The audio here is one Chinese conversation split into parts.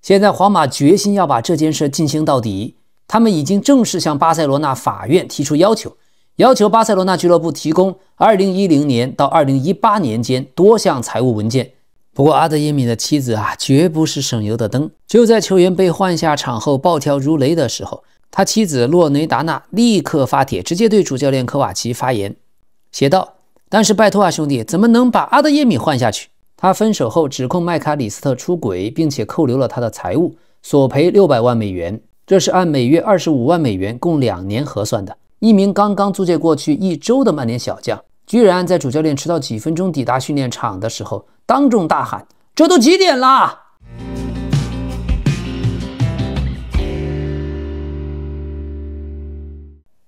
現在皇馬決心要把這件事進行到底，他們已經正式向巴塞羅那法院提出要求巴塞羅那俱樂部提供2010年到2018年間多項財務文件。不過阿德耶米的妻子絕不是省油的燈。就在球員被换下場後暴跳如雷的时候，他妻子洛雷达娜立刻发帖，直接对主教練科瓦奇发言，寫道：但是拜托兄弟，怎麼能把阿德耶米換下去？他分手後指控麥卡里斯特出軌，並且扣留了他的財物，索賠600萬美元，這是按每月25萬美元共2年核算的。一名剛剛租借過去1周的曼聯小將，居然在主教練遲到幾分鐘抵達訓練場的時候，當眾大喊：這都幾點了？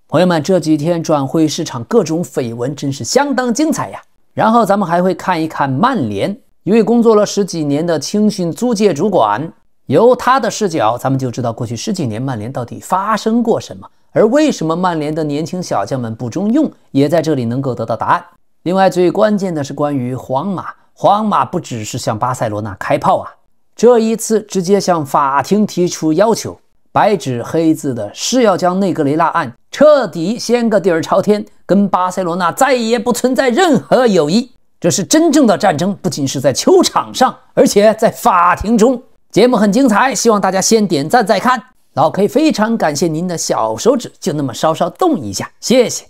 朋友們，這幾天轉會市場各種緋聞真是相當精彩呀。然後咱們還會看一看曼聯，一位工作了10幾年的青訓租借主管，由他的視角，咱們就知道過去10幾年曼聯到底發生過什麼，而為什麼曼聯的年輕小將們不中用，也在這裡能夠得到答案。另外最關鍵的是關於皇馬不只是向巴塞羅那開炮這一次直接向法庭提出要求，白紙黑字的是要將內格雷拉案徹底掀個底兒朝天，跟巴塞羅那再也不存在任何友誼。這是真正的戰爭，不僅是在球場上，而且在法庭中。節目很精彩，希望大家先點讚再看。老 K 非常感謝您的小手指，就那麼稍稍動一下，謝謝。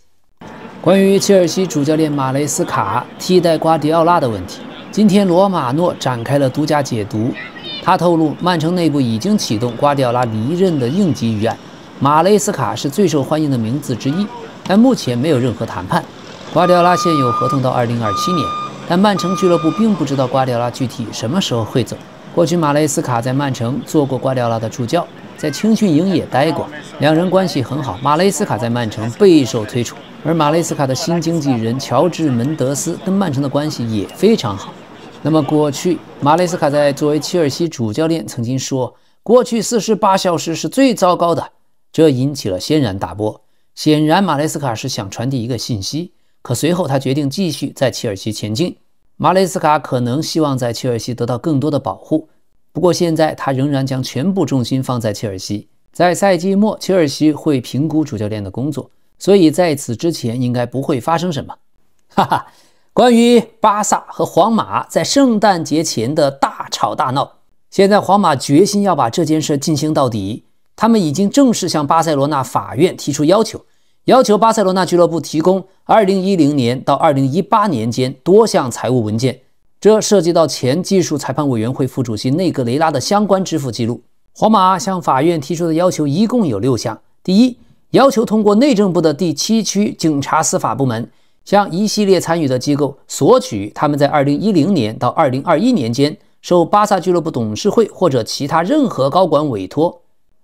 關於切爾西主教練馬雷斯卡替代瓜迪奧拉的問題，今天羅馬諾展開了獨家解讀。他透露，曼城內部已經啟動瓜迪奧拉離任的應急預案，馬雷斯卡是最受歡迎的名字之一，但目前沒有任何談判。瓜迪奧拉現有合同到2027年，但曼城俱樂部並不知道瓜迪奧拉具體什麼時候會走。過去馬雷斯卡在曼城做過瓜迪奧拉的助教，在青訓營也待過，兩人關係很好。馬雷斯卡在曼城備受推崇，而馬雷斯卡的新經紀人喬治門德斯跟曼城的關係也非常好。那麼過去馬雷斯卡在作為切爾西主教練曾經說，過去48小時是最糟糕的，這引起了軒然大波。顯然馬雷斯卡是想傳遞一個信息，可隨後他決定繼續在切爾西前進。馬雷斯卡可能希望在切爾西得到更多的保護，不過現在他仍然將全部重心放在切爾西。在賽季末，切爾西會評估主教練的工作，所以在此之前應該不會發生什麼。哈哈。關於巴薩和皇馬在聖誕節前的大吵大鬧，現在皇馬決心要把這件事進行到底，他們已經正式向巴塞羅那法院提出要求巴塞羅那俱樂部提供2010年到2018年間多項財務文件，這涉及到前技術裁判委員會副主席內格雷拉的相關支付記錄。皇馬向法院提出的要求一共有6項。第一，要求通過內政部的第7區警察司法部門向一系列參與的機構索取他們在2010年到2021年間受巴薩俱樂部董事會或者其他任何高管委托，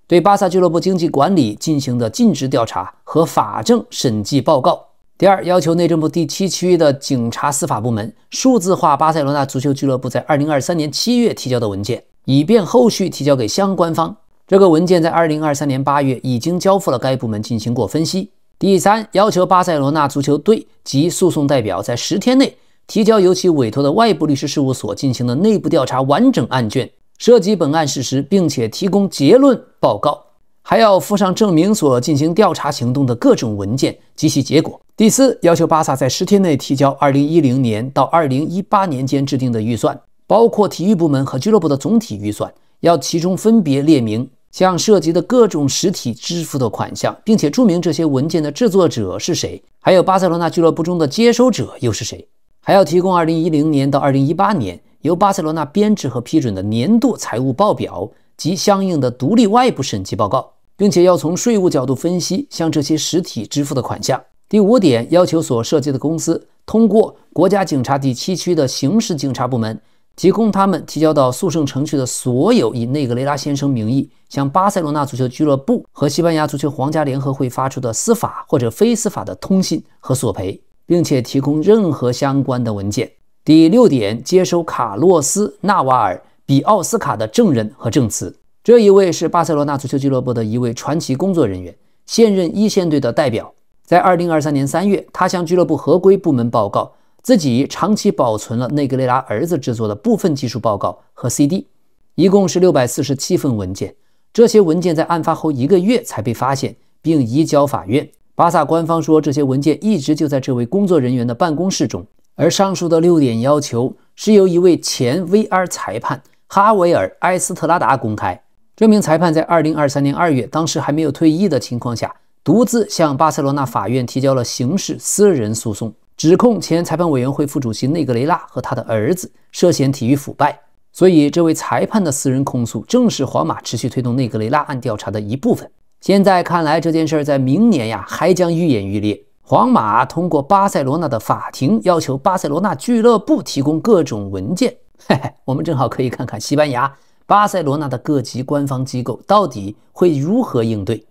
對巴薩俱樂部經濟管理進行的盡職調查和法政審計報告。第二，要求內政部第7區的警察司法部門數字化巴塞羅那足球俱樂部在2023年7月提交的文件，以便後續提交給相關方。這個文件在2023年8月已經交付了該部門進行過分析。第三，要求巴塞羅那足球隊及訴訟代表在10天內提交由其委托的外部律師事務所進行的內部調查完整案卷，涉及本案事實，並且提供結論報告，還要附上證明所進行調查行動的各種文件及其結果。第四，要求巴薩在10天內提交2010年到2018年間制定的預算，包括體育部門和俱樂部的總體預算，要其中分別列明向涉及的各種實體支付的款項，並且注明這些文件的制作者是誰，還有巴塞羅那俱樂部中的接收者又是誰，還要提供2010年到2018年由巴塞羅那編制和批准的年度財務報表及相應的獨立外部審計報告，並且要從稅務角度分析向這些實體支付的款項。第5點，要求所涉及的公司通過國家警察第7區的刑事警察部門提供他們提交到訴訟程序的所有以內格雷拉先生名義向巴塞羅那足球俱樂部和西班牙足球皇家聯合會發出的司法或者非司法的通信和索賠，並且提供任何相關的文件。第6點，接收卡洛斯·納瓦爾·比奧斯卡的證人和證詞。這一位是巴塞羅那足球俱樂部的一位傳奇工作人員，現任一線隊的代表。在2023年3月，他向俱樂部合規部門報告自己長期保存了內格雷拉兒子制作的部分技術報告和 CD。一共是647份文件。這些文件在案發後1個月才被發現，並移交法院。巴薩官方說，這些文件一直就在這位工作人員的辦公室中。而上述的6點要求是由一位前 VR 裁判哈維爾·埃斯特拉達公開。這名裁判在2023年2月，當時還沒有退役的情況下，獨自向巴塞羅那法院提交了刑事私人訴訟，指控前裁判委員会副主席內格雷拉和他的兒子涉嫌体育腐敗。所以，這位裁判的私人控訴正是皇馬持續推动內格雷拉案調查的一部分。現在看来，這件事在明年還將愈演愈烈。皇馬通過巴塞羅那的法庭要求巴塞羅那俱樂部提供各種文件。我們正好可以看看西班牙、巴塞羅那的各级官方機構到底會如何應對。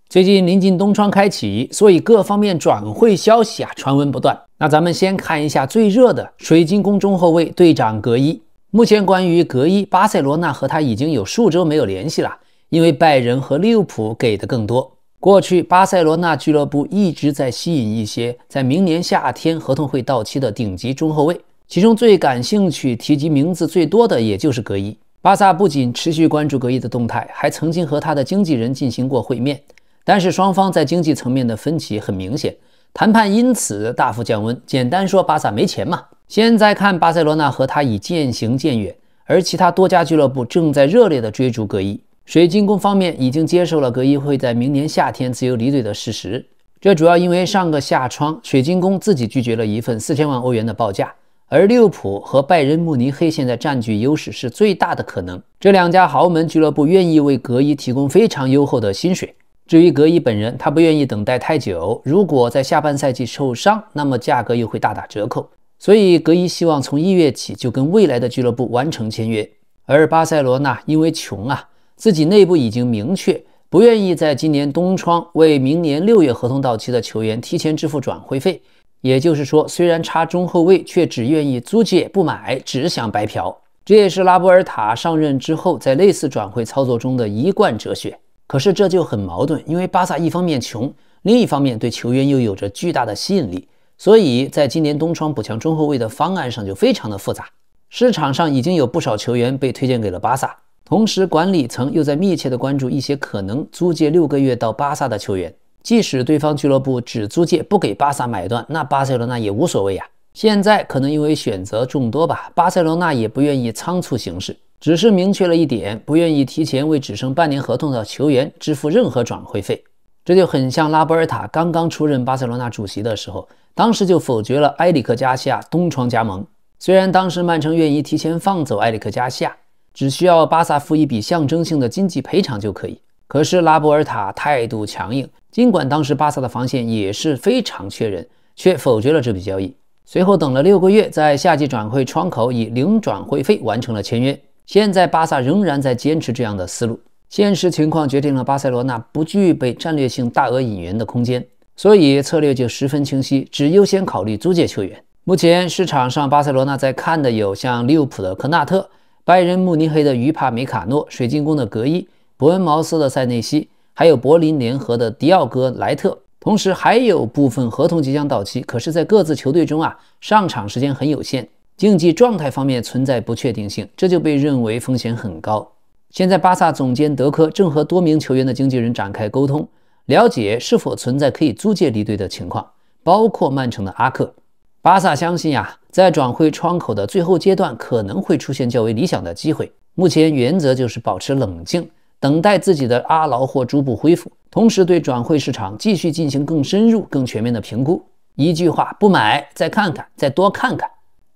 最近临近冬窗開啟，所以各方面轉會消息傳聞不斷。那咱們先看一下最熱的水晶宮中後衛隊長格伊。目前關於格伊，巴塞羅那和他已經有數周沒有聯繫了，因為拜仁和利物浦給的更多。過去巴塞羅那俱樂部一直在吸引一些在明年夏天合同會到期的頂級中後衛，其中最感興趣、提及名字最多的也就是格伊。巴薩不僅持續關注格伊的動態，還曾經和他的經紀人進行過會面，但是雙方在經濟層面的分歧很明顯，談判因此大幅降溫。簡單說，巴薩沒錢嘛。現在看巴塞羅那和他已漸行漸遠，而其他多家俱樂部正在熱烈地追逐格伊。水晶宮方面已經接受了格伊會在明年夏天自由離隊的事實，這主要因為上個夏窗水晶宮自己拒絕了一份4000萬歐元的報價，而利物浦和拜仁慕尼黑現在佔據優勢是最大的可能。這兩家豪門俱樂部願意為格伊提供非常優厚的薪水。至於格伊本人，他不願意等待太久，如果在下半賽季受傷，那麼價格又會大打折扣。所以格伊希望從1月起就跟未來的俱樂部完成簽約，而巴塞羅那因為窮自己內部已經明確不願意在今年冬窗為明年6月合同到期的球員提前支付轉會費。也就是說，雖然差中後衛，卻只願意租借不買，只想白嫖。這也是拉波爾塔上任之後在類似轉會操作中的一貫哲學。可是這就很矛盾，因為巴薩一方面窮，另一方面對球員又有着巨大的吸引力，所以在今年冬窗補強中后衛的方案上就非常的複雜。市場上已經有不少球員被推薦給了巴薩。同時，管理層又在密切地關注一些可能租借6個月到巴薩的球員。即使對方俱樂部只租借不給巴薩買斷，那巴塞羅那也無所謂。現在可能因為選擇眾多吧，巴塞羅那也不願意倉促行事，只是明確了一點，不願意提前為只剩半年合同的球員支付任何轉會費。這就很像拉波爾塔剛剛出任巴塞羅那主席的時候，當時就否決了埃里克加西亞冬窗加盟。雖然當時曼城願意提前放走埃里克加西亞，只需要巴薩付一筆象徵性的經濟賠償就可以。可是拉波爾塔態度強硬，儘管當時巴薩的防線也是非常缺人，卻否決了這筆交易。隨後等了6個月，在夏季轉會窗口以零轉會費完成了簽約。現在巴薩仍然在堅持這樣的思路。現實情況決定了巴塞羅那不具備戰略性大額引援的空間，所以策略就十分清晰，只優先考慮租借球員。目前市場上巴塞羅那在看的有像利物浦的科納特、拜仁慕尼黑的於帕梅卡諾、水晶宮的格伊、伯恩茅斯的塞內西，還有柏林聯合的迪奧戈萊特。同時還有部分合同即將到期，可是在各自球隊中上場時間很有限，競技狀態方面存在不確定性，這就被認為風險很高。現在巴薩總監德科正和多名球員的經紀人展開溝通，了解是否存在可以租借離隊的情況，包括曼城的阿克。巴薩相信在轉會窗口的最後階段可能會出現較為理想的機會。目前原則就是保持冷靜，等待自己的阿勞霍逐步恢復，同時对轉會市場繼續進行更深入、更全面的評估。一句話，不買，再看看，再多看看。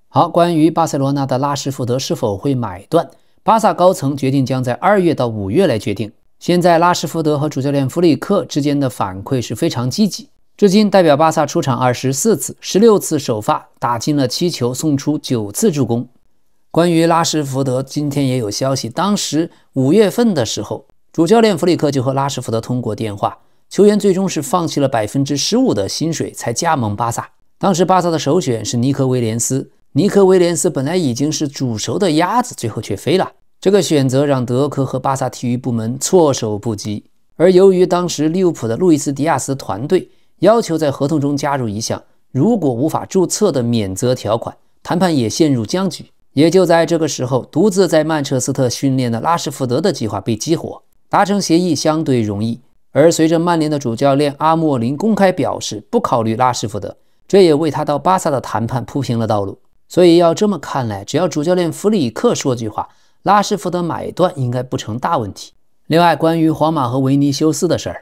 好，關於巴塞羅那的拉什福德是否會買斷，巴薩高層決定將在2月到5月來決定。現在拉什福德和主教練弗里克之間的反饋是非常積極。至今代表巴薩出場24次，16次首發，打進了7球，送出9次助攻。關於拉什福德，今天也有消息，當時5月份的時候，主教練弗里克就和拉什福德通過電話，球員最終是放棄了15%的薪水才加盟巴薩。當時巴薩的首選是尼克威廉斯，尼克威廉斯本來已經是煮熟的鴨子，最後卻飛了。這個選擇讓德科和巴薩體育部門措手不及。而由於當時利物浦的路易斯·迪亞斯團隊要求在合同中加入一項如果無法注冊的免責條款，談判也陷入僵局。也就在這個時候，獨自在曼徹斯特訓練的拉什福德的計劃被激活，達成協議相對容易。而隨着曼聯的主教練阿莫林公開表示不考慮拉什福德，這也為他到巴薩的談判鋪平了道路。所以要這麼看來，只要主教練弗里克說句話，拉什福德買斷應該不成大問題。另外，關於皇馬和維尼修斯的事兒，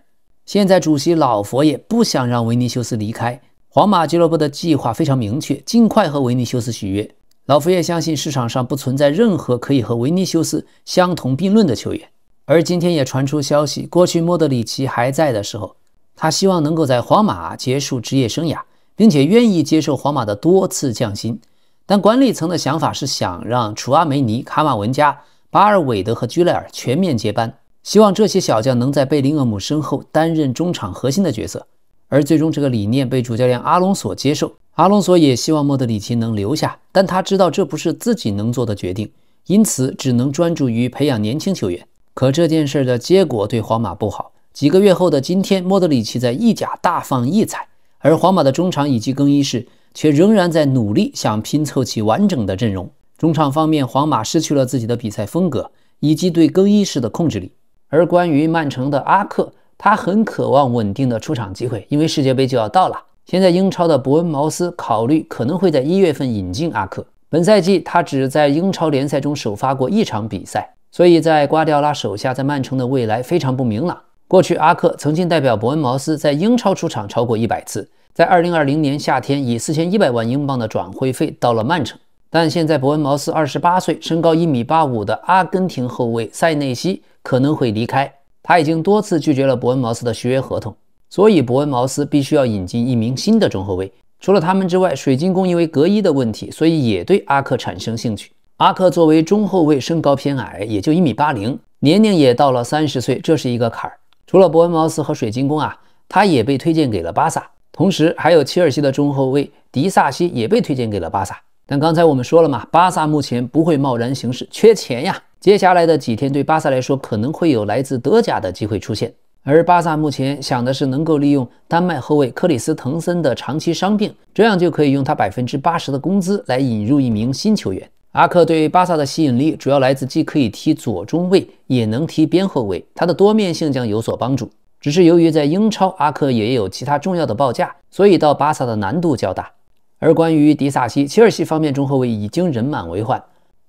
現在主席老佛爺不想讓維尼修斯離開，皇馬俱樂部的計劃非常明確，盡快和維尼修斯續約。老佛爺相信市場上不存在任何可以和維尼修斯相同並論的球員。而今天也傳出消息，過去莫德里奇還在的時候，他希望能夠在皇馬結束職業生涯，並且願意接受皇馬的多次降薪。但管理層的想法是想讓楚阿梅尼、卡馬文加、巴爾韋德和居莱尔全面接班，希望這些小将能在贝林厄姆身後擔任中場核心的角色。而最終這個理念被主教練阿隆索接受，阿隆索也希望莫德里奇能留下，但他知道這不是自己能做的決定，因此只能專注於培養年輕球員。可這件事的結果對皇馬不好。幾個月後的今天，莫德里奇在意甲大放異彩，而皇馬的中場以及更衣室卻仍然在努力想拼湊起完整的陣容。中場方面，皇馬失去了自己的比賽風格以及對更衣室的控制力。而關於曼城的阿克，他很渴望穩定的出場機會，因為世界杯就要到了。現在英超的伯恩茅斯考慮可能會在1月份引進阿克。本賽季他只在英超聯賽中首發過1場比賽，所以在瓜迪奧拉手下，在曼城的未來非常不明朗。過去阿克曾經代表伯恩茅斯在英超出場超過100次，在2020年夏天以4100萬英鎊的轉會費到了曼城。但現在伯恩茅斯28歲，身高1.85米的阿根廷後衛塞內西可能會離開，他已經多次拒絕了伯恩茅斯的續約合同，所以伯恩茅斯必須要引進一名新的中後衛。除了他們之外，水晶宮因為隔衣的問題，所以也对阿克產生興趣。阿克作為中後衛，身高偏矮，也就1.80米，年齡也到了30歲，這是一個坎兒。除了伯恩茅斯和水晶宮他也被推薦給了巴薩，同時還有切爾西的中後衛迪薩西也被推薦給了巴薩。但剛才我們說了嘛，巴薩目前不會貿然行事，缺錢呀。接下來的幾天對巴薩來說可能會有來自德甲的機會出現，而巴薩目前想的是能夠利用丹麥後衛克里斯滕森的長期傷病，這樣就可以用他80%的工資來引入一名新球員。阿克對巴薩的吸引力主要來自既可以踢左中衛，也能踢邊後衛，他的多面性将有所幫助。只是由於在英超，阿克也有其他重要的报價，所以到巴薩的難度較大。而關於迪薩西，切爾西方面中後衛已經人滿為患。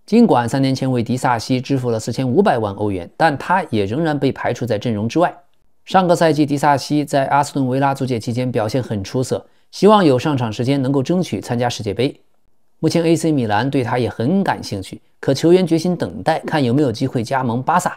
儘管3年前為迪薩西支付了4500萬歐元，但他也仍然被排除在陣容之外。上個賽季迪薩西在阿斯頓維拉租借期間表現很出色，希望有上場時間能夠爭取參加世界杯。目前 AC 米蘭對他也很感興趣，可球員決心等待，看有沒有機會加盟巴薩。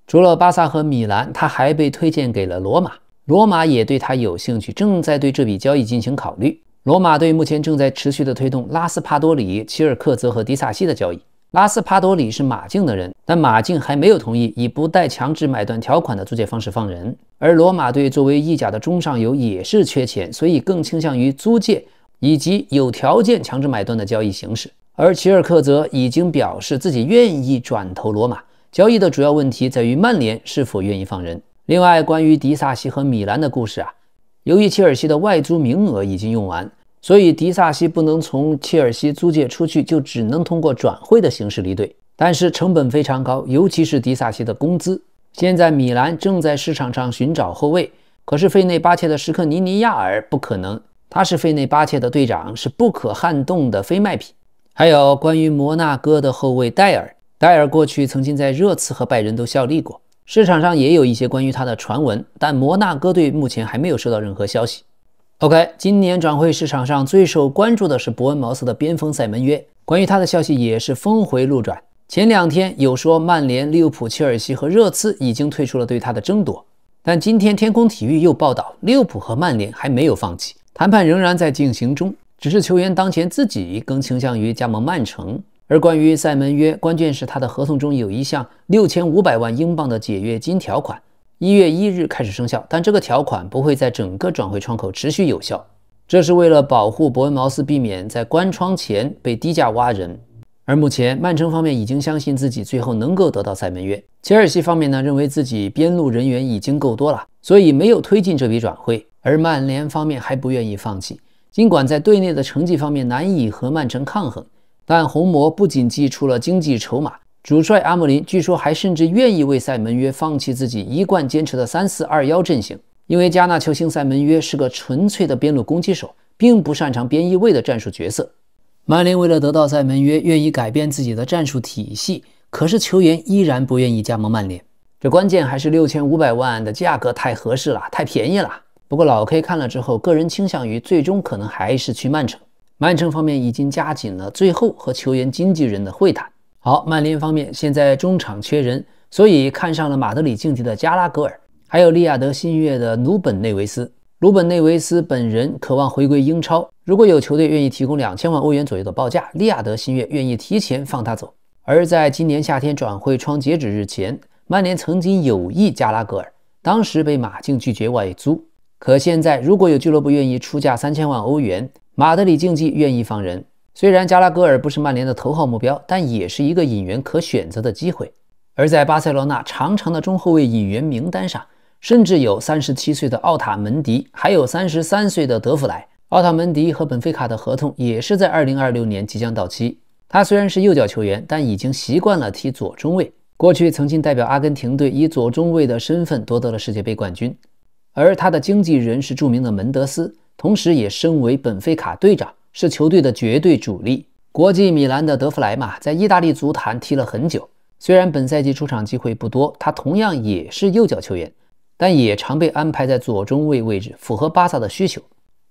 除了巴薩和米蘭，他還被推薦給了羅馬，羅馬也對他有興趣，正在對這筆交易進行考慮。羅馬隊目前正在持續地推動拉斯帕多里、齐爾克澤和迪薩西的交易。拉斯帕多里是馬竞的人，但馬競還沒有同意以不帶強制買断條款的租借方式放人。而羅馬隊作為意甲的中上游也是缺錢，所以更傾向於租借以及有條件強制買断的交易形式。而齐尔克澤已經表示自己願意轉投羅馬，交易的主要問題在於曼聯是否願意放人。另外，關於迪薩西和米蘭的故事由於切爾西的外租名額已經用完，所以迪薩西不能從切爾西租借出去，就只能通過轉會的形式離隊。但是成本非常高，尤其是迪薩西的工資。現在米蘭正在市場上尋找後衛，可是費內巴切的什克尼尼亞爾不可能，他是費內巴切的隊長，是不可撼動的非賣品。還有關於摩納哥的後衛戴爾，戴爾過去曾經在熱刺和拜仁都效力過，市場上也有一些關於他的傳聞，但摩納哥隊目前還沒有收到任何消息。OK， 今年轉會市場上最受關注的是伯恩茅斯的邊鋒塞门約，關於他的消息也是峰回路轉。前2天有說曼聯、利物浦、切爾西和熱刺已經退出了對他的爭奪，但今天天空體育又報道，利物浦和曼聯還沒有放棄，談判仍然在進行中，只是球員當前自己更傾向於加盟曼城。而關於塞門約，關鍵是他的合同中有一項6500萬英鎊的解約金條款，1月1日開始生效，但這個條款不會在整個轉會窗口持續有效，這是為了保護伯恩茅斯避免在關窗前被低價挖人。而目前曼城方面已經相信自己最後能夠得到塞門約，切爾西方面呢認為自己邊路人員已經夠多了，所以沒有推進這筆轉會。而曼聯方面還不願意放棄，儘管在隊內的成績方面難以和曼城抗衡，但紅魔不僅祭出了經濟籌碼，主帥阿莫林據說還甚至願意為塞門約放棄自己一貫堅持的3-4-2-1陣型，因為加納球星塞門約是個純粹的邊路攻擊手，並不擅長邊翼位的戰術角色。曼聯為了得到塞門約，願意改變自己的戰術體系，可是球員依然不願意加盟曼聯。這關鍵還是6500萬的價格太合適了，太便宜了。不過老 K 看了之後，個人傾向於最終可能還是去曼城。曼城方面已經加緊了最後和球員經紀人的會談。好，曼聯方面現在中場缺人，所以看上了马德里競技的加拉格爾，還有利雅得新月的魯本內維斯。魯本內維斯本人渴望回歸英超，如果有球隊願意提供2000萬歐元左右的報價，利雅得新月願意提前放他走。而在今年夏天轉會窗截止日前，曼聯曾經有意加拉格爾，當時被马競拒絕外租。可現在如果有俱樂部願意出價3000萬歐元，馬德里競技願意放人。雖然加拉格爾不是曼聯的头號目標，但也是一個引援可選擇的機會。而在巴塞羅那長長的中後衛引援名單上，甚至有37歲的奧塔门迪，還有33歲的德弗萊。奧塔门迪和本菲卡的合同也是在2026年即將到期。他虽然是右腳球員，但已經習慣了踢左中衛。過去曾經代表阿根廷隊以左中衛的身份奪得了世界杯冠軍。而他的經紀人是著名的門德斯，同時也身為本菲卡隊長，是球隊的絕對主力。國際米蘭的德弗萊嘛，在意大利足壇踢了很久，雖然本賽季出場機會不多，他同樣也是右腳球員，但也常被安排在左中衛位置，符合巴薩的需求。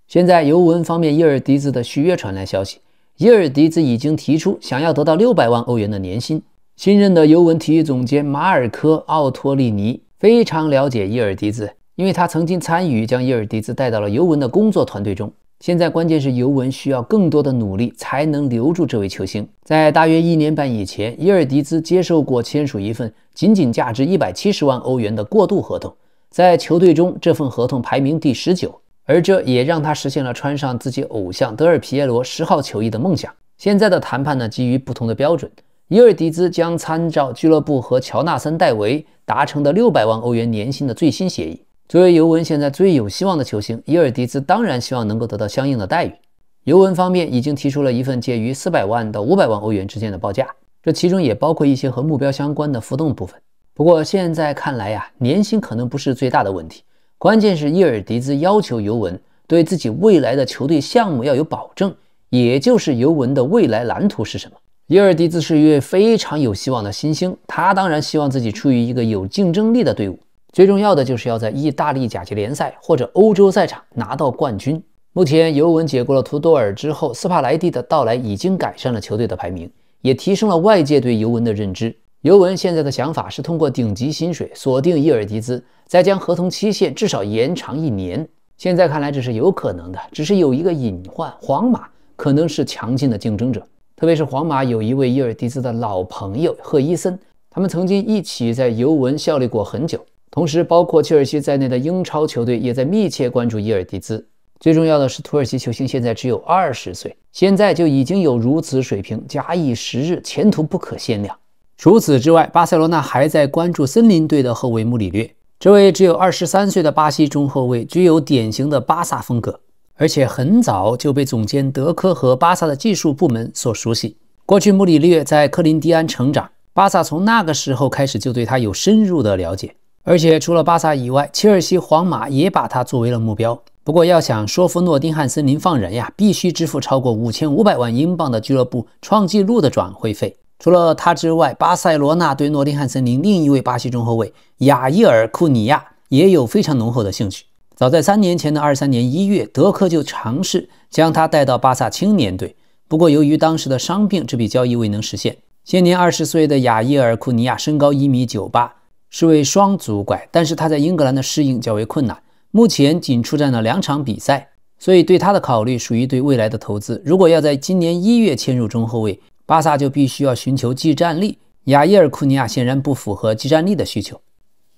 現在尤文方面伊爾迪茲的續約傳來消息，伊爾迪茲已經提出想要得到600萬歐元的年薪。新任的尤文體育總監馬爾科·奧托利尼非常了解伊爾迪茲，因為他曾經參與將伊爾迪茲帶到了尤文的工作团队中。現在關鍵是尤文需要更多的努力才能留住這位球星。在大約1年半以前，伊爾迪茲接受過簽署一份僅價值170萬歐元的過渡合同，在球隊中這份合同排名第19，而這也讓他實現了穿上自己偶像德爾皮耶羅10號球衣的夢想。現在的談判呢，基於不同的標準，伊爾迪茲將參照俱樂部和喬納森·戴維達成的600萬歐元年薪的最新協議。作為尤文現在最有希望的球星，伊爾迪茲當然希望能夠得到相應的待遇。尤文方面已經提出了一份介於400萬到500萬歐元之間的報價，這其中也包括一些和目標相關的浮動部分。不過現在看來呀，年薪可能不是最大的問題，關鍵是伊爾迪茲要求尤文對自己未來的球隊項目要有保證，也就是尤文的未來藍圖是什麼。伊爾迪茲是一位非常有希望的新星，他當然希望自己處於一個有競爭力的隊伍。最重要的就是要在意大利甲级聯賽或者歐洲賽場拿到冠軍。目前尤文解雇了图多爾之後，斯帕萊蒂的到來已經改善了球隊的排名，也提升了外界對尤文的認知。尤文現在的想法是通過頂級薪水鎖定伊爾迪茲，再將合同期限至少延長1年。現在看來這是有可能的，只是有一個隱患，皇馬可能是強勁的競爭者，特別是皇馬有一位伊爾迪茲的老朋友赫伊森，他們曾經一起在尤文效力過很久。同時，包括切爾西在內的英超球隊也在密切關注伊爾迪茲。最重要的是，土耳其球星現在只有20歲，現在就已經有如此水平，假以時日，前途不可限量。除此之外，巴塞羅那還在關注森林隊的後衛穆里略。這位只有23歲的巴西中後衛具有典型的巴薩風格，而且很早就被總監德科和巴薩的技術部門所熟悉。過去穆里略在科林蒂安成長，巴薩從那個時候開始就對他有深入的了解。而且除了巴薩以外，切爾西、皇馬也把他作為了目標。不過要想說服諾丁漢森林放人呀，必須支付超過5500萬英鎊的俱樂部創紀錄的轉會費。除了他之外，巴塞羅那對諾丁漢森林另一位巴西中後衛亞伊爾·庫尼亞也有非常濃厚的興趣。早在3年前的23年1月，德科就嘗試將他帶到巴薩青年隊，不過由於當時的傷病，這筆交易未能實現。現年20歲的亞伊爾·庫尼亞身高1.98米，是位雙足拐，但是他在英格蘭的適應較為困難，目前僅出戰了2場比賽，所以对他的考慮屬於對未來的投資。如果要在今年1月簽入中後衛，巴薩就必須要尋求技戰力，亞伊爾·庫尼亞顯然不符合技戰力的需求。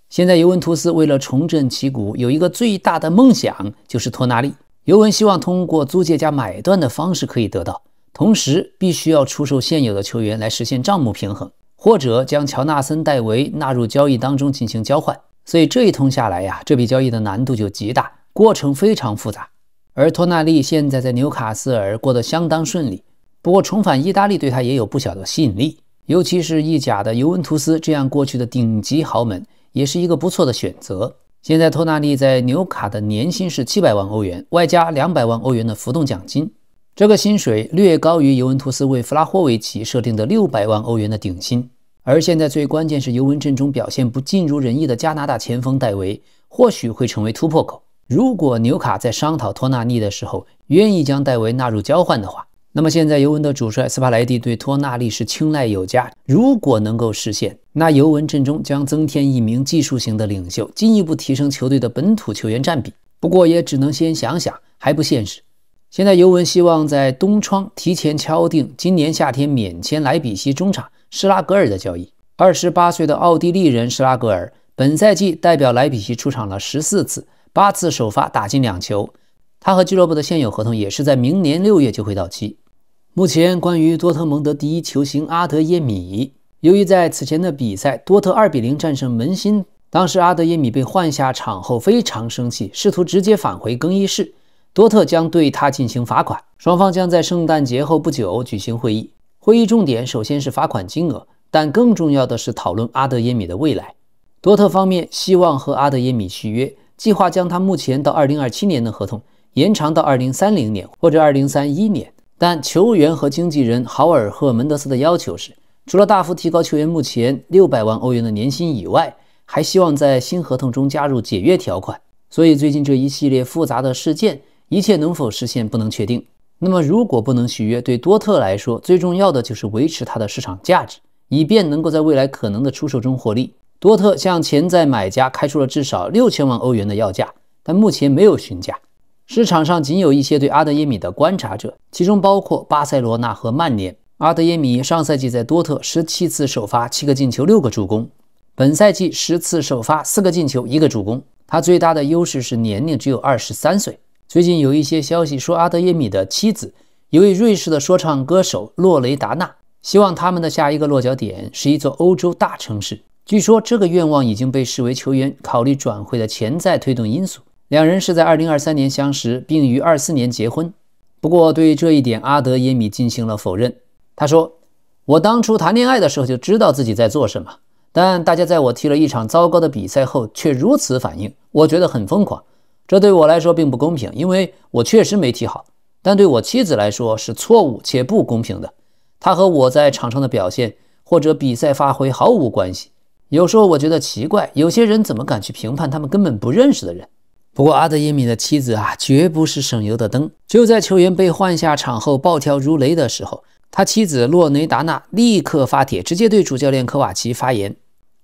現在尤文圖斯為了重振旗鼓，有一個最大的夢想就是托納利。尤文希望通過租借加買斷的方式可以得到，同時必須要出售現有的球員來實現賬目平衡，或者將喬納森·戴維納入交易當中進行交換。所以這一通下來呀，這筆交易的難度就極大，過程非常複雜。而托納利現在在紐卡斯爾過得相當順利，不過重返意大利對他也有不小的吸引力，尤其是意甲的尤文图斯這樣過去的頂級豪門，也是一個不錯的選擇。現在托納利在紐卡的年薪是700萬歐元，外加200萬歐元的浮動獎金，這個薪水略高於尤文圖斯為弗拉霍維奇設定的600萬歐元的頂薪。而現在最關鍵是尤文陣中表現不盡如人意的加拿大前鋒戴維，或許會成為突破口。如果紐卡在商討托納利的時候願意將戴維納入交換的話，那麼現在尤文的主帥斯帕萊蒂對托納利是青睞有加。如果能夠實現，那尤文陣中將增添一名技術型的領袖，進一步提升球隊的本土球員佔比。不過也只能先想想，還不現實。現在尤文希望在冬窗提前敲定今年夏天免簽萊比錫中場施拉格爾的交易。28歲的奧地利人施拉格爾本賽季代表萊比錫出場了14次，8次首發打進2球。他和俱樂部的現有合同也是在明年6月就會到期。目前關於多特蒙德第一球星阿德耶米，由於在此前的比賽多特2-0戰勝門興，當時阿德耶米被換下場後非常生氣，試圖直接返回更衣室，多特將对他進行罰款。雙方將在聖誕節後不久舉行會議，會議重點首先是罰款金額，但更重要的是討論阿德耶米的未來。多特方面希望和阿德耶米續約，計劃將他目前到2027年的合同延長到2030年或者2031年。但球員和經紀人豪爾赫门德斯的要求是，除了大幅提高球員目前600萬歐元的年薪以外，還希望在新合同中加入解約條款。所以最近这一系列複雜的事件，一切能否實現不能確定。那麼如果不能續約，對多特來說最重要的就是維持它的市場價值，以便能夠在未來可能的出售中獲利。多特向潛在買家開出了至少6000萬歐元的要價，但目前沒有詢價。市場上僅有一些對阿德耶米的觀察者，其中包括巴塞羅那和曼聯。阿德耶米上賽季在多特17次首發7個進球6個助攻，本賽季10次首發4個進球1個助攻。他最大的優勢是年齡只有23歲。最近有一些消息說，阿德耶米的妻子一位瑞士的說唱歌手洛雷達納，希望他們的下一個落腳點是一座歐洲大城市。據說這個願望已經被視為球員考慮轉會的潛在推動因素。兩人是在2023年相識，並於24年結婚。不過對這一點，阿德耶米進行了否認。他說：“我當初談戀愛的時候就知道自己在做什麼，但大家在我踢了一場糟糕的比賽後卻如此反應，我覺得很瘋狂。這對我來說並不公平，因為我確實沒踢好，但對我妻子來說是錯誤且不公平的。她和我在場上的表現或者比賽發揮毫無關係。有時候我覺得奇怪，有些人怎麼敢去評判他們根本不認識的人。”不過阿德耶米的妻子絕不是省油的燈。就在球員被換下場後暴跳如雷的時候，他妻子洛雷達納立刻發帖，直接對主教練科瓦奇發言，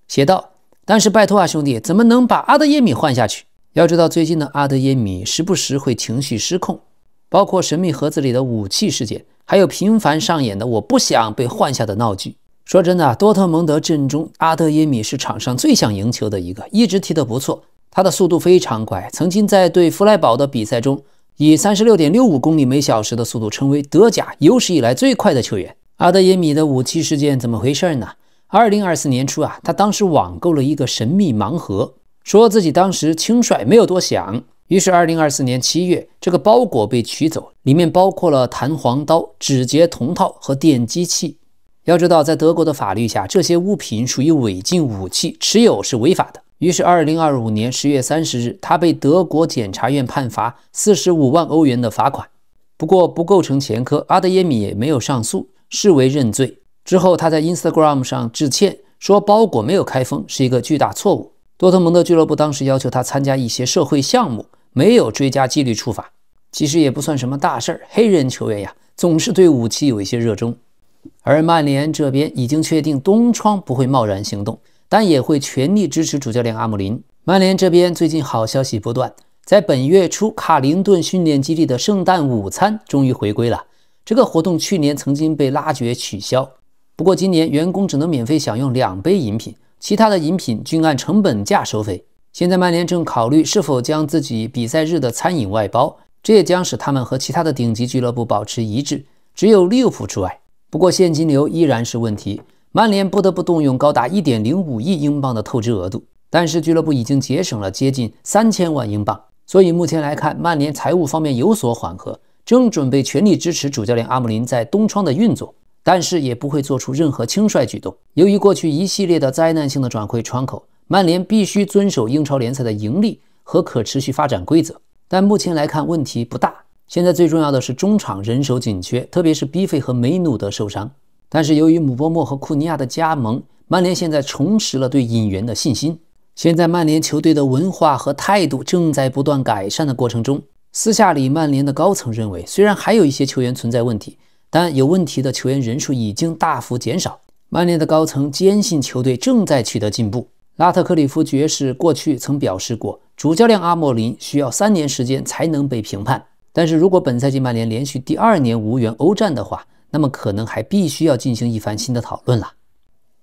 寫道：“但是拜托兄弟，怎麼能把阿德耶米換下去？要知道最近的阿德耶米時不時會情緒失控，包括神秘盒子裡的武器事件，還有頻繁上演的我不想被換下的鬧劇。說真的，多特蒙德陣中阿德耶米是場上最想贏球的一個，一直踢得不錯。他的速度非常快，曾經在對弗萊堡的比賽中以 36.65 公里每小時的速度成為德甲有史以來最快的球員。阿德耶米的武器事件怎麼回事呢？2024年初他當時網購了一個神秘盲盒，說自己當時輕率沒有多想，於是2024年7月這個包裹被取走，裡面包括了彈簧刀、指節銅套和電擊器。要知道在德國的法律下，這些物品屬於違禁武器，持有是違法的。於是2025年10月30日，他被德國檢察院判罰45萬歐元的罰款。不過不構成前科，阿德耶米也沒有上訴，視為認罪。之後他在 Instagram 上致歉，說包裹沒有開封是一個巨大錯誤。多特蒙德俱樂部當時要求他參加一些社會項目，沒有追加紀律處罰。其實也不算什麼大事兒，黑人球員總是對武器有一些熱衷。而曼聯這邊已經確定冬窗不會貿然行動，但也會全力支持主教練阿姆林。曼聯這邊最近好消息不斷，在本月初卡靈頓訓練基地的聖誕午餐終於回歸了。這個活動去年曾經被拉攫取消，不過今年員工只能免費享用2杯飲品，其他的飲品均按成本價收費。現在曼聯正考慮是否將自己比賽日的餐飲外包，這也將使他們和其他的頂級俱樂部保持一致，只有利物浦除外。不過現金流依然是問題，曼聯不得不動用高達 1.05 億英鎊的透支額度，但是俱樂部已經節省了接近3000萬英鎊，所以目前來看，曼聯財務方面有所緩和，正準備全力支持主教練阿莫林在東窗的運作，但是也不會做出任何輕率舉動。由於過去一系列的災難性的轉會窗口，曼聯必須遵守英超聯賽的盈利和可持續發展規則，但目前來看問題不大。現在最重要的是中場人手緊缺，特別是比費和梅努德受傷。但是由於姆波莫和庫尼亞的加盟，曼聯現在重拾了對引援的信心。現在曼聯球隊的文化和態度正在不斷改善的過程中。私下裡，曼聯的高層認為，雖然還有一些球員存在問題，但有問題的球員人數已經大幅減少。曼聯的高層堅信球隊正在取得進步。拉特克里夫爵士過去曾表示過，主教練阿莫林需要3年時間才能被評判。但是如果本賽季曼聯連續第2年無缘歐戰的話，那麼可能還必須要進行一番新的討論了。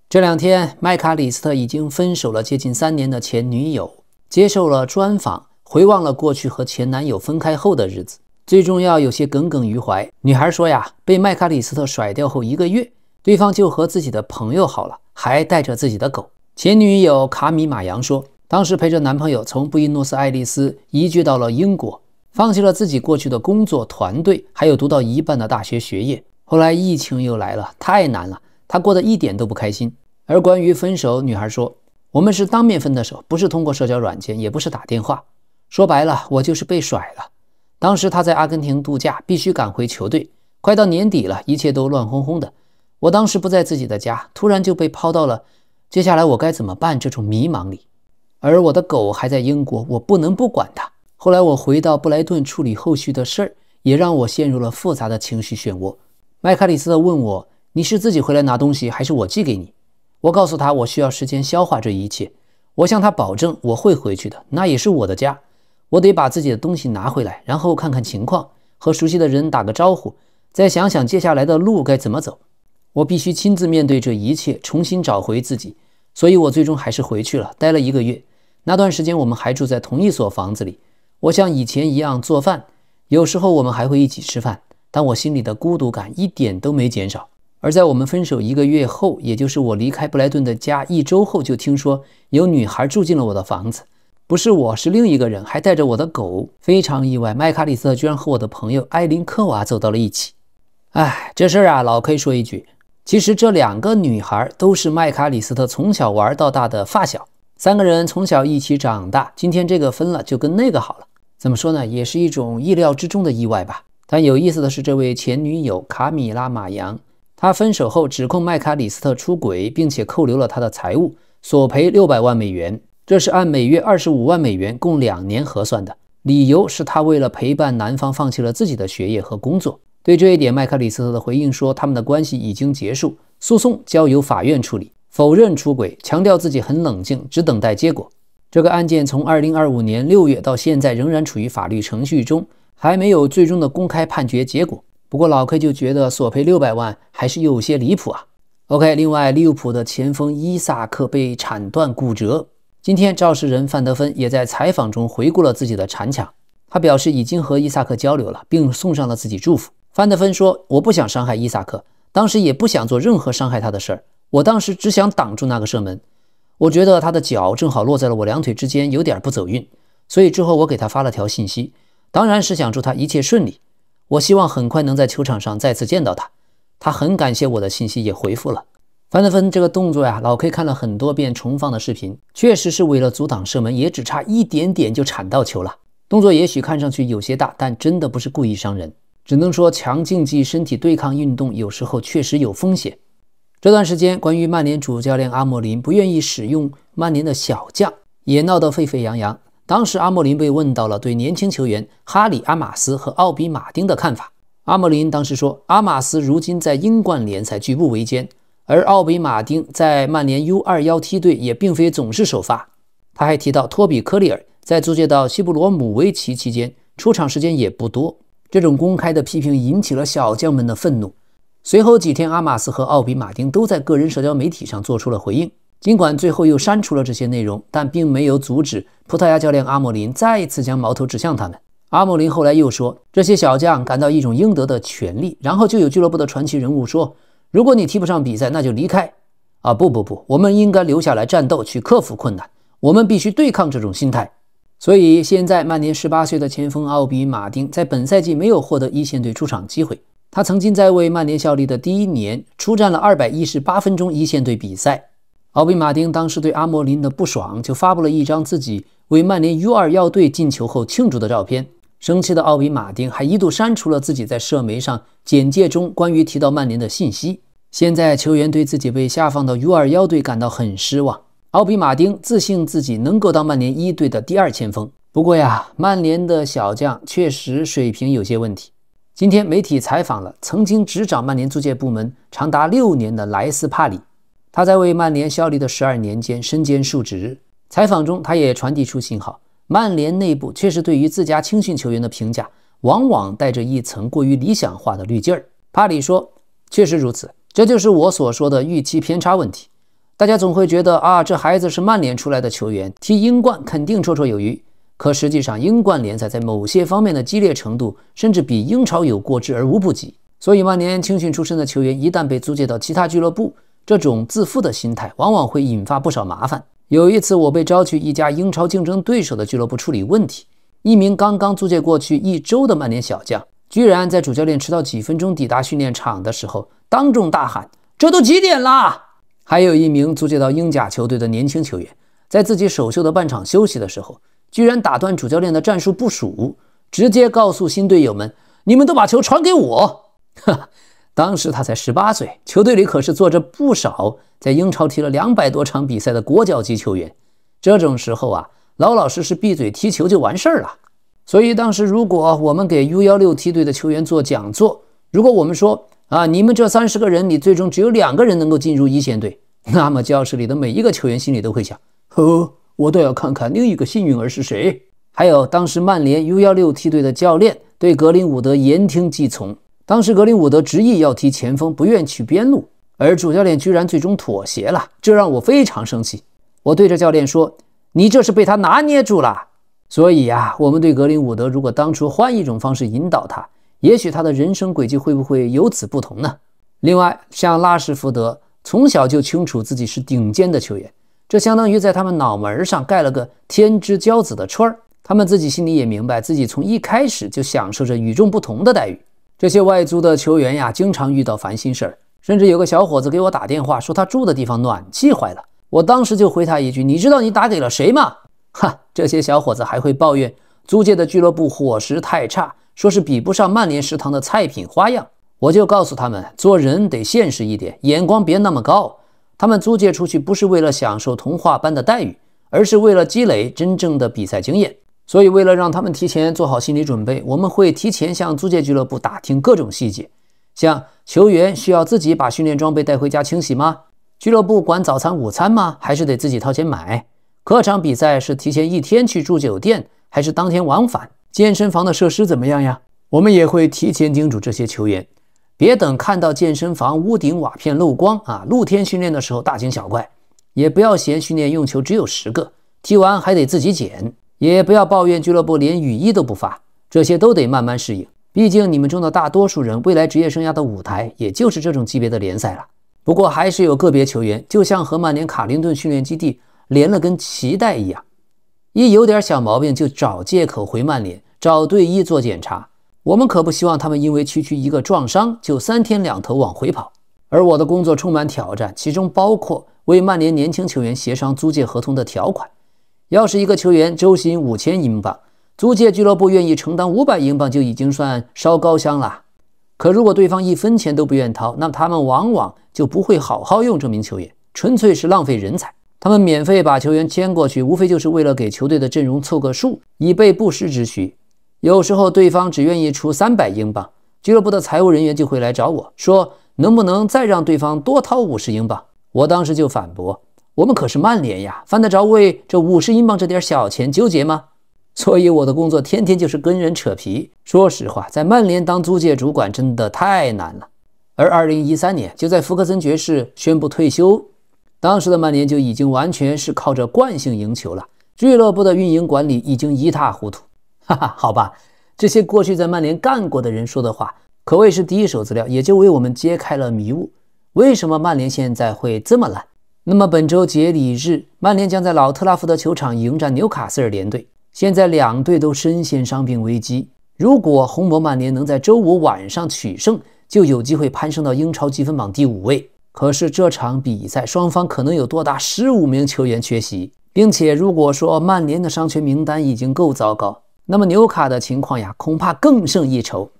這2天，麥卡里斯特已經分手了接近3年的前女友，接受了專訪，回望了過去和前男友分開後的日子。最重要，有些耿耿於懷。女孩說呀，被麥卡里斯特甩掉後1個月，對方就和自己的朋友好了，還帶着自己的狗。前女友卡米馬揚說，當時陪着男朋友從布宜諾斯艾利斯移居到了英國，放棄了自己過去的工作團隊，還有讀到一半的大學學業。後來疫情又來了，太難了，她過得一點都不開心。而關於分手，女孩說，我們是當面分的手，不是通過社交軟件，也不是打電話。說白了，我就是被甩了。當時她在阿根廷度假，必須趕回球隊，快到年底了，一切都亂哄哄的。我當時不在自己的家，突然就被拋到了接下來我該怎麼辦這種迷茫裡。而我的狗還在英國，我不能不管它。後來我回到布萊頓處理後續的事兒，也讓我陷入了複雜的情緒漩渦。麥卡里斯特問我，你是自己回來拿東西，還是我寄給你？我告訴他，我需要時間消化這一切。我向他保證我會回去的，那也是我的家。我得把自己的東西拿回來，然後看看情況，和熟悉的人打個招呼，再想想接下來的路該怎麼走。我必須親自面對這一切，重新找回自己。所以我最終還是回去了，待了1個月。那段時間我們還住在同一所房子裡，我像以前一樣做飯，有時候我們還會一起吃飯。但我心裡的孤獨感一點都沒減少。而在我們分手1個月後，也就是我離開布萊頓的家1周後，就聽說有女孩住進了我的房子，不是我，是另一個人，還帶着我的狗。非常意外，麥卡里斯特居然和我的朋友埃琳科娃走到了一起。哎，這事兒啊，老 K 說一句，其實這2個女孩都是麥卡里斯特從小玩到大的發小，3個人從小一起長大，今天這個分了就跟那個好了。怎麼說呢，也是一種意料之中的意外吧。但有意思的是，這位前女友卡米拉馬揚，她分手後指控麥卡里斯特出軌，並且扣留了他的財物，索賠600萬美元，這是按每月25萬美元，共2年核算的。理由是他為了陪伴男方，放棄了自己的學業和工作。對這一點，麥卡里斯特的回應說，他們的關係已經結束，訴訟交由法院處理，否認出軌，強調自己很冷靜，只等待結果。這個案件從2025年6月到現在仍然處於法律程序中，還沒有最終的公開判決結果。不過老 K 就覺得索賠600萬還是有些離譜啊。OK， 另外利物浦的前鋒伊薩克被鏟斷骨折。今天肇事人范德芬也在採訪中回顧了自己的殘強，他表示已經和伊薩克交流了，並送上了自己祝福。范德芬說，我不想傷害伊薩克，當時也不想做任何傷害他的事兒，我當時只想擋住那個射門，我覺得他的腳正好落在了我2腿之間，有點不走運，所以之後我給他發了條信息，當然是想祝他一切順利，我希望很快能在球場上再次見到他。他很感謝我的信息，也回復了。范德芬這個動作呀，老 K 看了很多遍重放的視頻，確實是為了阻擋射門，也只差一點點就鏟到球了。動作也許看上去有些大，但真的不是故意傷人。只能說強競技身體對抗運動有時候確實有風險。這段時間，關於曼聯主教練阿莫林不願意使用曼聯的小將，也鬧得沸沸揚揚。當時阿莫林被問到了對年輕球員哈里·阿馬斯和奧比·馬丁的看法。阿莫林當時說，阿馬斯如今在英冠聯賽舉步維艱，而奧比·馬丁在曼聯 U21 梯隊也並非總是首發。他還提到托比·科利爾在租借到西布羅姆維奇期間出場時間也不多。這種公開的批評引起了小將們的憤怒。隨後幾天，阿馬斯和奧比·馬丁都在個人社交媒體上做出了回應。儘管最後又刪除了這些內容，但並沒有阻止葡萄牙教練阿莫林再一次將矛頭指向他們。阿莫林後來又說，這些小將感到一種應得的權利，然後就有俱樂部的傳奇人物說，如果你踢不上比賽，那就離開。不，我們應該留下來戰鬥，去克服困難，我們必須對抗這種心態。所以現在曼聯18歲的前鋒奧比馬丁在本賽季沒有獲得一線隊出場機會。他曾經在為曼聯效力的第一年出戰了218分鐘一線隊比賽。奧比馬丁當時對阿莫林的不爽，就發布了一張自己為曼聯 U21 隊進球後慶祝的照片。生氣的奧比馬丁還一度刪除了自己在社媒上簡介中關於提到曼聯的信息。現在球員對自己被下放到 U21 隊感到很失望。奧比馬丁自信自己能夠當曼聯一隊的第二前鋒。不過呀，曼聯的小將確實水平有些問題。今天媒體採訪了曾經執掌曼聯租借部門長達6年的萊斯帕里，他在為曼聯效力的12年間身兼數職。採訪中他也傳遞出信號，曼聯內部確實對於自家青訓球員的評價往往帶着一層過於理想化的濾鏡兒。帕里說，確實如此，這就是我所說的預期偏差問題。大家總會覺得啊，這孩子是曼聯出來的球員，踢英冠肯定绰綽有餘。可實際上，英冠聯賽在某些方面的激烈程度，甚至比英超有過之而無不及。所以，曼聯青訓出身的球員一旦被租借到其他俱樂部，這種自負的心態往往會引發不少麻煩。有一次，我被招去一家英超競爭對手的俱樂部處理問題，一名剛剛租借過去1周的曼聯小將，居然在主教練遲到幾分鐘抵達訓練場的時候，當眾大喊：“這都幾點啦！”還有一名租借到英甲球隊的年輕球員，在自己首秀的半場休息的時候，居然打斷主教練的戰術部署，直接告訴新隊友們：“你們都把球傳給我。”當時他才18歲，球隊裡可是坐着不少在英超踢了200多場比賽的国腳級球員。這種時候啊，老老實實閉嘴踢球就完事兒了。所以當時如果我們給 U16 梯隊的球員做講座，如果我們說啊，你們這30個人裡最終只有2個人能夠進入一線隊，那麼教室裡的每一個球員心裡都會想：我倒要看看另一個幸運兒是誰。還有當時曼聯 U16 梯隊的教練對格林伍德言聽計從，當時格林伍德執意要踢前鋒，不願去邊路，而主教練居然最終妥協了，這讓我非常生氣。我對着教練說：“你這是被他拿捏住了。”所以啊，我們對格林伍德如果當初換一種方式引導他，也許他的人生軌跡會不會由此不同呢？另外，像拉什福德從小就清楚自己是頂尖的球員，這相當於在他們腦門上蓋了個天之驕子的串兒。他們自己心裡也明白，自己從一開始就享受着與眾不同的待遇。這些外租的球員呀，經常遇到煩心事兒，甚至有個小伙子給我打電話說他住的地方暖氣壞了。我當時就回他一句：“你知道你打給了誰嗎？”哈，這些小伙子還會抱怨租借的俱樂部伙食太差，說是比不上曼聯食堂的菜品花樣。我就告訴他們，做人得現實一點，眼光別那麼高。他們租借出去不是為了享受童話般的待遇，而是為了積累真正的比賽經驗。所以为了讓他們提前做好心理準備，我們會提前向租借俱樂部打聽各種細節，像球員需要自己把訓練裝備帶回家清洗嗎？俱樂部管早餐午餐嗎？還是得自己掏錢買？客場比賽是提前1天去住酒店，還是當天往返？健身房的設施怎麼樣呀？我們也會提前叮囑這些球員，別等看到健身房屋頂瓦片漏光啊，露天訓練的時候大驚小怪，也不要嫌訓練用球只有10個，踢完還得自己撿。也不要抱怨俱樂部連雨衣都不發，這些都得慢慢適應。畢竟你們中的大多數人未來職業生涯的舞台也就是這種級別的聯賽了。不過還是有個別球員就像和曼聯卡林頓訓練基地連了根臍帶一樣，一有點小毛病就找借口回曼聯，找隊醫做檢查。我們可不希望他們因為區區一個撞傷就3天2頭往回跑。而我的工作充滿挑戰，其中包括為曼聯年輕球員協商租借合同的條款。要是一個球員周薪5000英鎊，租借俱樂部願意承擔500英鎊就已經算燒高香了。可如果對方1分錢都不願掏，那他們往往就不會好好用這名球員，純粹是浪費人才。他們免費把球員簽過去，無非就是為了給球隊的陣容湊個數，以備不時之需。有時候對方只願意出300英鎊，俱樂部的財務人員就會來找我說，能不能再讓對方多掏50英鎊？我當時就反駁，我們可是曼聯呀，犯得着為這50英鎊這點小錢糾結嗎？所以我的工作天天就是跟人扯皮。說實話，在曼聯當租借主管真的太難了。而2013年，就在福克森爵士宣布退休，當時的曼聯就已經完全是靠着慣性贏球了，俱樂部的運營管理已經一塌糊塗。哈哈，好吧，這些過去在曼聯幹過的人說的話，可謂是第一手資料，也就為我們揭開了迷霧。為什麼曼聯現在會這麼爛？那麼本周節禮日，曼聯將在老特拉福德球場迎戰紐卡斯爾聯隊。現在兩隊都深陷伤病危機，如果红魔曼联能在周五晚上取勝，就有機会攀升到英超积分榜第5位。可是這場比賽双方可能有多達15名球員缺席，並且如果說曼聯的伤缺名单已经够糟糕，那麼纽卡的情況呀恐怕更胜一筹。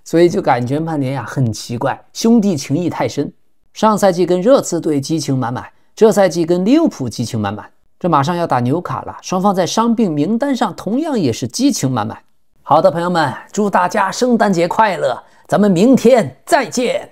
所以就感觉曼聯呀很奇怪，兄弟情谊太深。上赛季跟热刺队激情满满，這賽季跟利物浦激情滿滿，這馬上要打紐卡了，雙方在傷病名單上同樣也是激情滿滿。好的朋友們，祝大家聖誕節快樂，咱們明天再見。